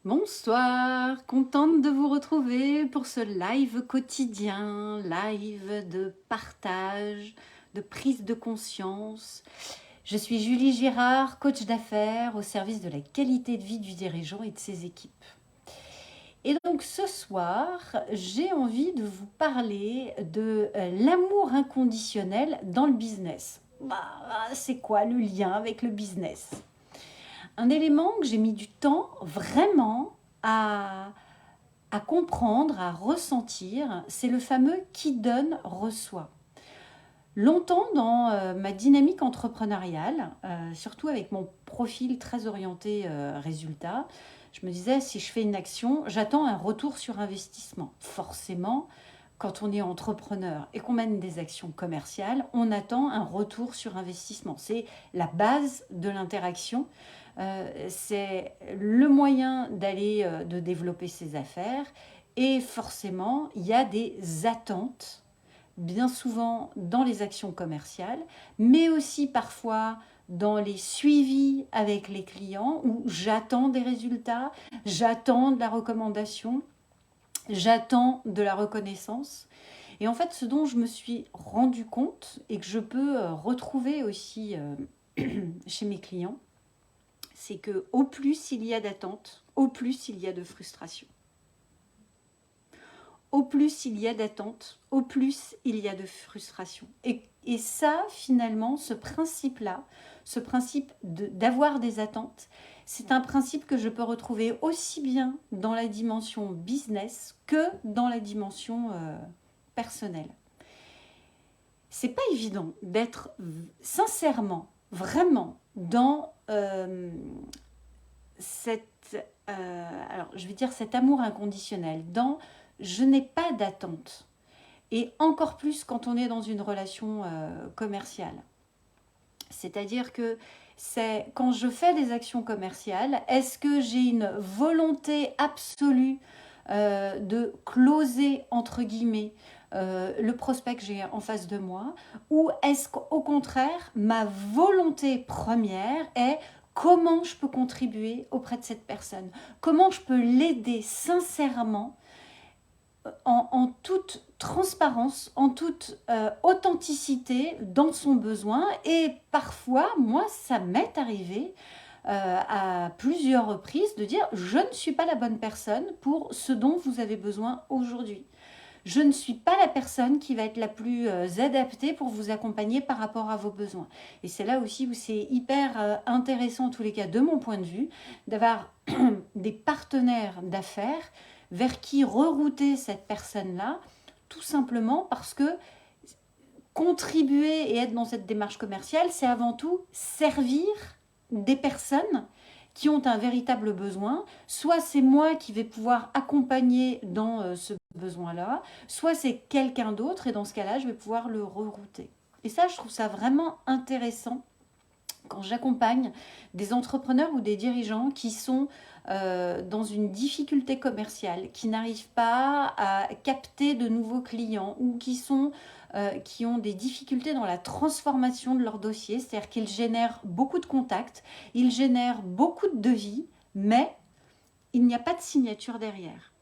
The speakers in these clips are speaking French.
Bonsoir, contente de vous retrouver pour ce live quotidien, live de partage, de prise de conscience. Je suis Julie Girard, coach d'affaires au service de la qualité de vie du dirigeant et de ses équipes. Et donc ce soir, j'ai envie de vous parler de l'amour inconditionnel dans le business. C'est quoi le lien avec le business? Un élément que j'ai mis du temps vraiment à comprendre, à ressentir, c'est le fameux qui donne reçoit. Longtemps dans ma dynamique entrepreneuriale, surtout avec mon profil très orienté résultat, je me disais si je fais une action, j'attends un retour sur investissement. Forcément, quand on est entrepreneur et qu'on mène des actions commerciales, on attend un retour sur investissement. C'est la base de l'interaction. C'est le moyen d'aller, de développer ses affaires. Et forcément, il y a des attentes, bien souvent dans les actions commerciales, mais aussi parfois dans les suivis avec les clients où j'attends des résultats, j'attends de la recommandation, j'attends de la reconnaissance. Et en fait, ce dont je me suis rendu compte et que je peux retrouver aussi chez mes clients, c'est que au plus il y a d'attente, au plus il y a de frustration. Au plus il y a d'attente, au plus il y a de frustration. Et ça, finalement, ce principe-là, ce principe d'avoir des attentes, c'est un principe que je peux retrouver aussi bien dans la dimension business que dans la dimension personnelle. C'est pas évident d'être sincèrement, vraiment dans alors je vais dire cet amour inconditionnel, dans je n'ai pas d'attente. Et encore plus quand on est dans une relation commerciale. C'est-à-dire que c'est quand je fais des actions commerciales, est-ce que j'ai une volonté absolue de closer, entre guillemets, le prospect que j'ai en face de moi, ou est-ce qu'au contraire, ma volonté première est comment je peux contribuer auprès de cette personne, comment je peux l'aider sincèrement en toute transparence, en toute authenticité dans son besoin. Et parfois, moi, ça m'est arrivé à plusieurs reprises de dire je ne suis pas la bonne personne pour ce dont vous avez besoin aujourd'hui. Je ne suis pas la personne qui va être la plus adaptée pour vous accompagner par rapport à vos besoins. Et c'est là aussi où c'est hyper intéressant, en tous les cas de mon point de vue, d'avoir des partenaires d'affaires vers qui rerouter cette personne-là, tout simplement parce que contribuer et être dans cette démarche commerciale, c'est avant tout servir des personnes qui ont un véritable besoin. Soit c'est moi qui vais pouvoir accompagner dans ce besoin-là, soit c'est quelqu'un d'autre et dans ce cas-là, je vais pouvoir le rerouter. Et ça, je trouve ça vraiment intéressant quand j'accompagne des entrepreneurs ou des dirigeants qui sont dans une difficulté commerciale, qui n'arrivent pas à capter de nouveaux clients ou qui ont des difficultés dans la transformation de leur dossier, c'est-à-dire qu'ils génèrent beaucoup de contacts, ils génèrent beaucoup de devis, mais il n'y a pas de signature derrière.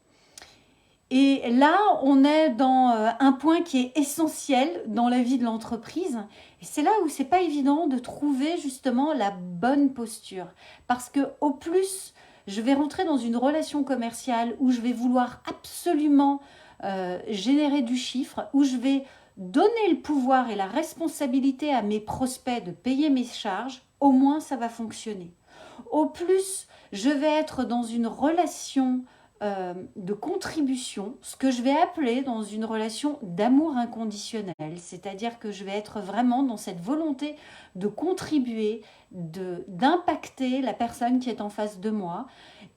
Et là, on est dans un point qui est essentiel dans la vie de l'entreprise. Et c'est là où c'est pas évident de trouver justement la bonne posture. Parce que au plus, je vais rentrer dans une relation commerciale où je vais vouloir absolument générer du chiffre, où je vais donner le pouvoir et la responsabilité à mes prospects de payer mes charges, au moins ça va fonctionner. Au plus, je vais être dans une relation de contribution, ce que je vais appeler dans une relation d'amour inconditionnel, c'est-à-dire que je vais être vraiment dans cette volonté de contribuer, d'impacter la personne qui est en face de moi.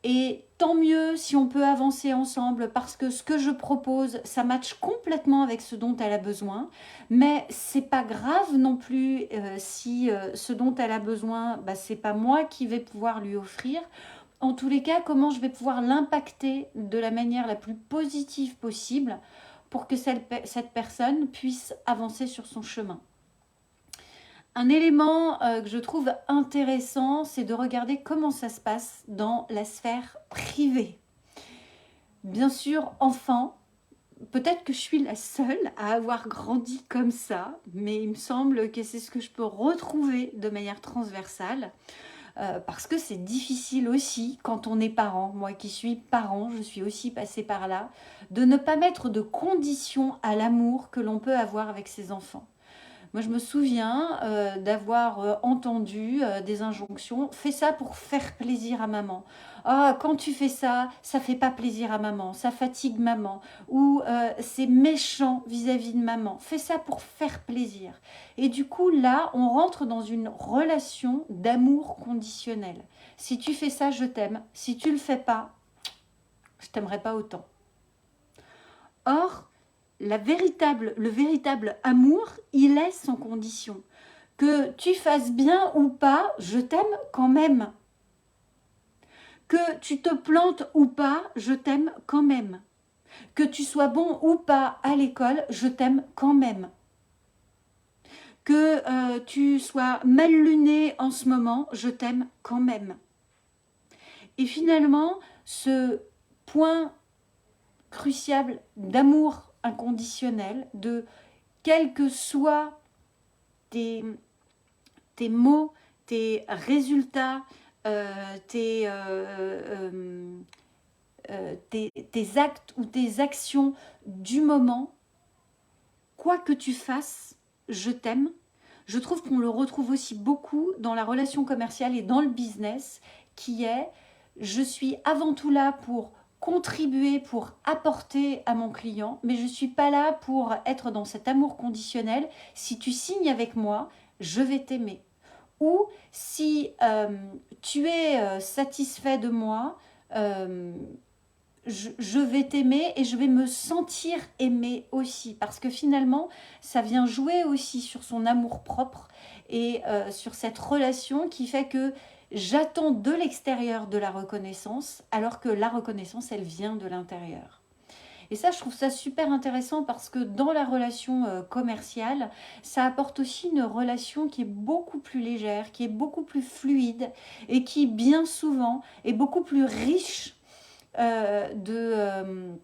Et tant mieux si on peut avancer ensemble parce que ce que je propose, ça matche complètement avec ce dont elle a besoin. Mais c'est pas grave non plus si ce dont elle a besoin, c'est pas moi qui vais pouvoir lui offrir. En tous les cas, comment je vais pouvoir l'impacter de la manière la plus positive possible pour que cette personne puisse avancer sur son chemin. Un élément que je trouve intéressant, c'est de regarder comment ça se passe dans la sphère privée. Bien sûr, enfant, peut-être que je suis la seule à avoir grandi comme ça, mais il me semble que c'est ce que je peux retrouver de manière transversale. Parce que c'est difficile aussi quand on est parent. Moi qui suis parent, je suis aussi passée par là, de ne pas mettre de conditions à l'amour que l'on peut avoir avec ses enfants. Moi, je me souviens d'avoir entendu des injonctions. Fais ça pour faire plaisir à maman. Ah, quand tu fais ça, ça fait pas plaisir à maman, ça fatigue maman. Ou c'est méchant vis-à-vis de maman. Fais ça pour faire plaisir. Et du coup, là, on rentre dans une relation d'amour conditionnel. Si tu fais ça, je t'aime. Si tu le fais pas, je t'aimerai pas autant. Or, le véritable amour, il est sans condition. Que tu fasses bien ou pas, je t'aime quand même. Que tu te plantes ou pas, je t'aime quand même. Que tu sois bon ou pas à l'école, je t'aime quand même. Que tu sois mal luné en ce moment, je t'aime quand même. Et finalement, ce point crucial d'amour inconditionnel, de quels que soient tes mots, tes résultats, tes actes ou tes actions du moment, quoi que tu fasses, je t'aime. Je trouve qu'on le retrouve aussi beaucoup dans la relation commerciale et dans le business, qui est je suis avant tout là pour contribuer, pour apporter à mon client, mais je ne suis pas là pour être dans cet amour conditionnel. Si tu signes avec moi, je vais t'aimer. Ou si tu es satisfait de moi, je vais t'aimer et je vais me sentir aimé aussi. Parce que finalement, ça vient jouer aussi sur son amour-propre et sur cette relation qui fait que j'attends de l'extérieur de la reconnaissance, alors que la reconnaissance, elle vient de l'intérieur. Et ça, je trouve ça super intéressant parce que dans la relation commerciale, ça apporte aussi une relation qui est beaucoup plus légère, qui est beaucoup plus fluide et qui, bien souvent, est beaucoup plus riche de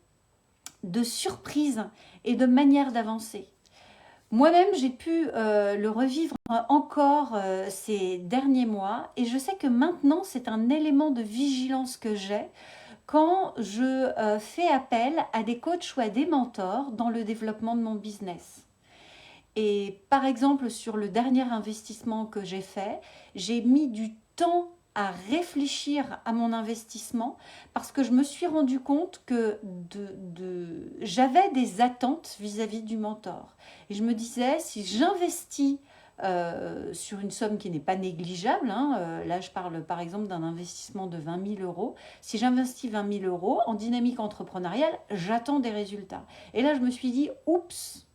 surprises et de manières d'avancer. Moi-même, j'ai pu le revivre encore ces derniers mois et je sais que maintenant, c'est un élément de vigilance que j'ai quand je fais appel à des coachs ou à des mentors dans le développement de mon business. Et par exemple, sur le dernier investissement que j'ai fait, j'ai mis du temps à réfléchir à mon investissement parce que je me suis rendu compte que j'avais des attentes vis-à-vis du mentor. Et je me disais, si j'investis sur une somme qui n'est pas négligeable, là je parle par exemple d'un investissement de 20 000 euros, si j'investis 20 000 euros en dynamique entrepreneuriale, j'attends des résultats. Et là je me suis dit, oups,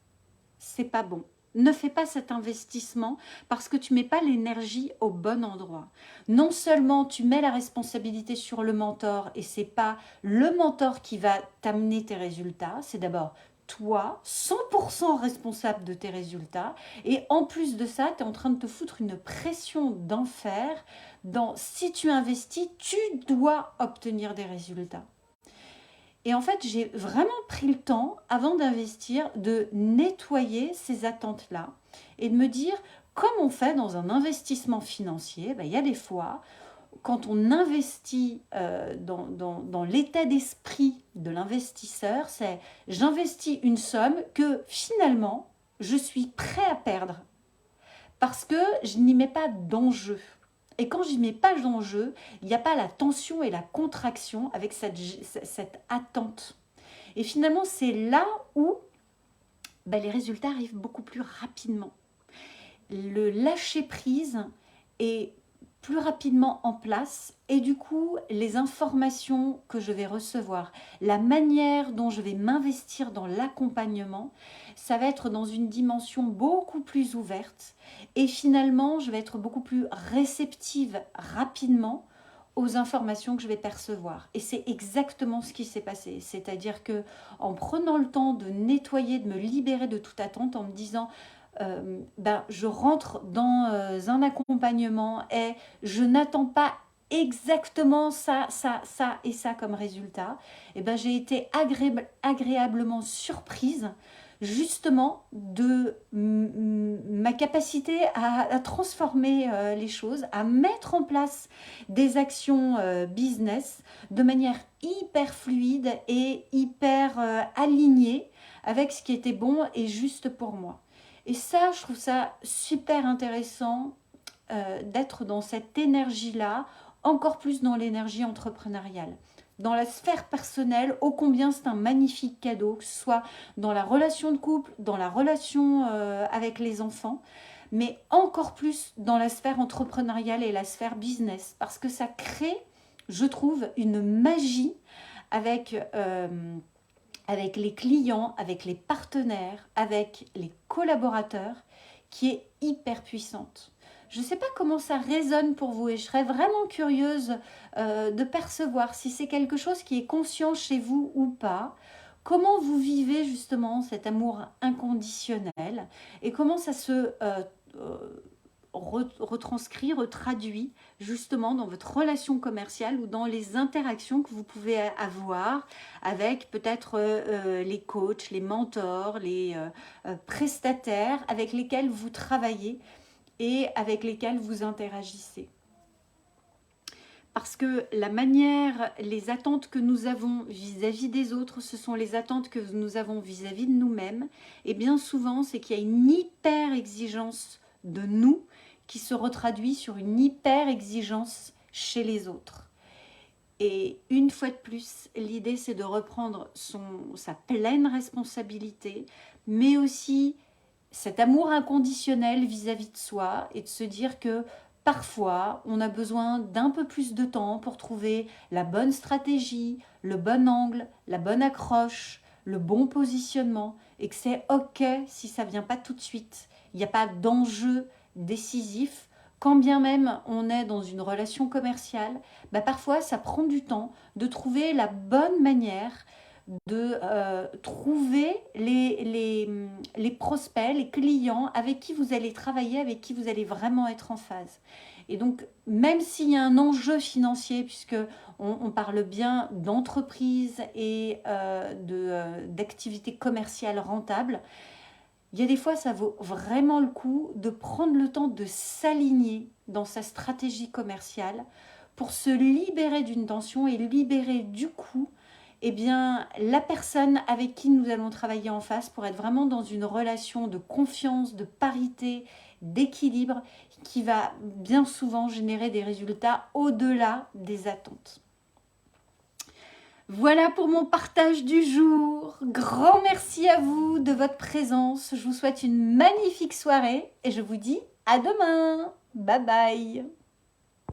c'est pas bon. Ne fais pas cet investissement parce que tu mets pas l'énergie au bon endroit. Non seulement tu mets la responsabilité sur le mentor et c'est pas le mentor qui va t'amener tes résultats, c'est d'abord toi, 100% responsable de tes résultats. Et en plus de ça, tu es en train de te foutre une pression d'enfer dans si tu investis, tu dois obtenir des résultats. Et en fait, j'ai vraiment pris le temps, avant d'investir, de nettoyer ces attentes-là et de me dire, comme on fait dans un investissement financier, il y a des fois, quand on investit dans l'état d'esprit de l'investisseur, c'est j'investis une somme que finalement, je suis prêt à perdre parce que je n'y mets pas d'enjeu. Et quand je n'y mets pas d'enjeu, il n'y a pas la tension et la contraction avec cette attente. Et finalement, c'est là où les résultats arrivent beaucoup plus rapidement. Le lâcher-prise est plus rapidement en place et du coup, les informations que je vais recevoir, la manière dont je vais m'investir dans l'accompagnement, ça va être dans une dimension beaucoup plus ouverte et finalement, je vais être beaucoup plus réceptive rapidement aux informations que je vais percevoir. Et c'est exactement ce qui s'est passé. C'est-à-dire que en prenant le temps de nettoyer, de me libérer de toute attente, en me disant je rentre dans un accompagnement et je n'attends pas exactement ça, ça, ça et ça comme résultat, et ben, j'ai été agréablement surprise justement de ma capacité à transformer les choses, à mettre en place des actions business de manière hyper fluide et hyper alignée avec ce qui était bon et juste pour moi. Et ça, je trouve ça super intéressant d'être dans cette énergie-là, encore plus dans l'énergie entrepreneuriale. Dans la sphère personnelle, ô combien c'est un magnifique cadeau, que ce soit dans la relation de couple, dans la relation avec les enfants, mais encore plus dans la sphère entrepreneuriale et la sphère business, parce que ça crée, je trouve, une magie avec, avec les clients, avec les partenaires, avec les collaborateurs, qui est hyper puissante. Je ne sais pas comment ça résonne pour vous et je serais vraiment curieuse de percevoir si c'est quelque chose qui est conscient chez vous ou pas. Comment vous vivez justement cet amour inconditionnel et comment ça se retranscrit, retraduit justement dans votre relation commerciale ou dans les interactions que vous pouvez avoir avec peut-être les coachs, les mentors, les prestataires avec lesquels vous travaillez et avec lesquels vous interagissez. Parce que la manière, les attentes que nous avons vis-à-vis des autres, ce sont les attentes que nous avons vis-à-vis de nous-mêmes. Et bien souvent, c'est qu'il y a une hyper-exigence de nous qui se retraduit sur une hyper-exigence chez les autres. Et une fois de plus, l'idée, c'est de reprendre sa pleine responsabilité, mais aussi cet amour inconditionnel vis-à-vis de soi et de se dire que parfois, on a besoin d'un peu plus de temps pour trouver la bonne stratégie, le bon angle, la bonne accroche, le bon positionnement et que c'est OK si ça ne vient pas tout de suite. Il n'y a pas d'enjeu décisif. Quand bien même on est dans une relation commerciale, parfois ça prend du temps de trouver la bonne manière de trouver les prospects, les clients avec qui vous allez travailler, avec qui vous allez vraiment être en phase. Et donc, même s'il y a un enjeu financier, puisque on parle bien d'entreprise et d'activités commerciales rentables, il y a des fois, ça vaut vraiment le coup de prendre le temps de s'aligner dans sa stratégie commerciale pour se libérer d'une tension et libérer du coup la personne avec qui nous allons travailler en face pour être vraiment dans une relation de confiance, de parité, d'équilibre qui va bien souvent générer des résultats au-delà des attentes. Voilà pour mon partage du jour. Grand merci à vous de votre présence. Je vous souhaite une magnifique soirée et je vous dis à demain. Bye bye.